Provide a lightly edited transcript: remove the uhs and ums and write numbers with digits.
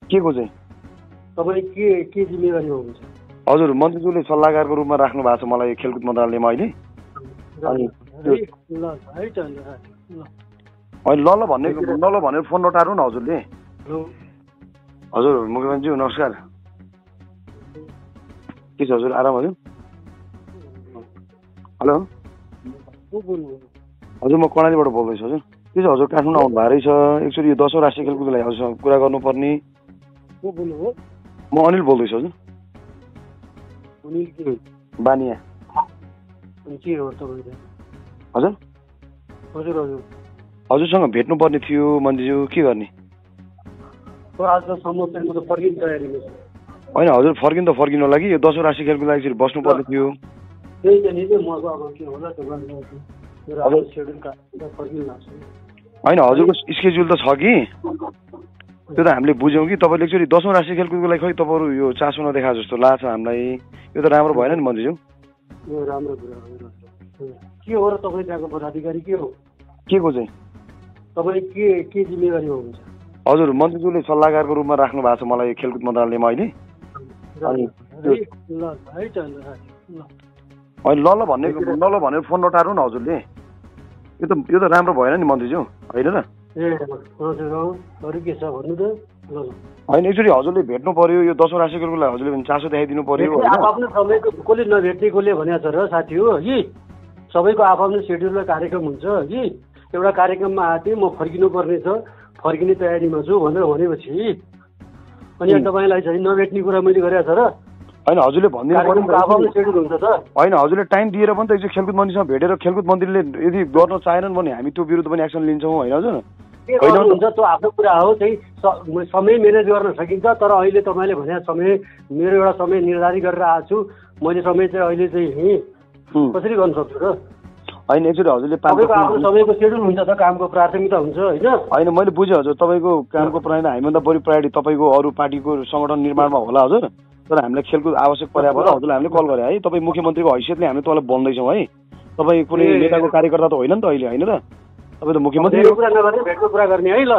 के को चाहिँ? तपाईँ के जिम्मेवारीमा हुनुहुन्छ? हजुर, मन्त्रीज्यूले सल्लाहकारको रूपमा राख्नु भएको छ मलाई खेलकुद मन्त्रालयमा अहिले। ल है त ल अहिले ल ल भनेर फोन नटार्नु न हजुरले। हेलो हजुर मुख्यमन्त्रीज्यू नमस्कार। के छ हजुर, आराम हजुर? हेलो को बोल्नु? हजुर, म कर्णालीबाट बोल्दैछु हजुर। के छ हजुर, काठमाडौँ आउनु भएको रहेछ, एकचोटि यो 10औं राष्ट्रिय खेलकुदको लागि हजुरसँग कुरा गर्नुपर्ने। को बोल्नु हो? म अनिल बोल्दैछु हजुर। अनिल के? बानिया। अनि के हो तपाईँ? हजुर हजुर हजुर हजुरसँग भेट्नुपर्ने थियो मन्त्रीज्यू, के गर्ने? आजसम्म चाहिँ म त फर्किने तयारीमा छु। होइन हजुर, फर्किनु होला कि यो 10औं राष्ट्रिय खेलको लागि बस्नुपर्ने थियो। त्यही त नि, म अब के होला त्यो गर्नु मेरो सेड्युल काटेर फर्किनु लाग्छ। होइन हजुरको स्केड्युल त छ कि, त्यो त हामीले बुझ्यौँ कि तपाईँले एकचोटि 10औं राष्ट्रिय खेलकुदको लागि खै तपाईँहरू यो चासो नदेखा जस्तो लाग्छ हामीलाई। यो त राम्रो भएन नि मन्त्रीज्यू। यो राम्रो कुरा हो। के हो र तपाईँ त्यहाँको पदाधिकारी के हो? के को चाहिँ? तपाईँ के जिम्मेवारीमा हुनुहुन्छ? हजुर, मन्त्रीज्यूले सल्लाहकारको रूपमा राख्नु भएको छ मलाई खेलकुद मन्त्रालयमा अहिले। ल है त ल अहिले ल ल भनेर फोन नटार्नु न हजुरले। यो त राम्रो भएन नि मन्त्रीज्यू, होइन र? ए हजुर हो, अरू के छ भन्नु त? ल होइन, एकचोटि हजुरले भेट्नु पर्यो, यो 10औं राष्ट्रिय खेलको लागि हजुरले पनि चासो देखाइदिनु पर्यो। आफ्नो समयको कसले नभेट्ने कसले भनेको छ र साथी हो कि? सबैको आफ्नो सेड्युल र कार्यक्रम हुन्छ कि? एउटा कार्यक्रममा आएको थिएँ, म फर्किनु पर्ने छ, फर्किने तयारीमा छु भनेर भनेपछि अनि तपाईँलाई चाहिँ नभेट्ने कुरा मैले गरेको छ र? होइन हजुरले भनिदिनु पर्यो। आफ्नो सेड्युल हुन्छ त। होइन हजुरले टाइम दिएर पनि त एकचोटि खेलकुद मन्त्रीसँग भेटेर खेलकुद मन्त्रीले यदि गर्न चाहेनन् भने हामी त्यो विरुद्ध पनि एक्सन लिन्छौँ, होइन हजुर? के गर्नुहुन्छ त्यो आफ्नो कुरा हो, चाहिँ समय म्यानेज गर्न सकिन्छ। तर अहिले तपाईँले भने समय, मेरो एउटा समय निर्धारित गरेर आएको छु, मैले समय चाहिँ अहिले चाहिँ कसरी गर्न सक्छु र? होइन एकचोटि हजुरले आफ्नो समयको सेड्युल हुन्छ त, कामको प्राथमिकता हुन्छ होइन? होइन मैले बुझेँ हजुर, तपाईँको कामको प्रायः हामीभन्दा बढी प्रायोरिटी तपाईँको अरू पार्टीको सङ्गठन निर्माणमा होला हजुर। तर हामीलाई खेलकुद आवश्यक पर्या भएर हजुरलाई हामीले कल गरे है। तपाईँ मुख्यमन्त्रीको हैसियतले हामी तपाईँलाई बोल्दैछौँ है। तपाईँ कुनै नेताको कार्यकर्ता त होइन नि त अहिले, होइन र? तपाईँ त मुख्यमन्त्री कुरा नगर्ने भेटको कुरा गर्ने है। ल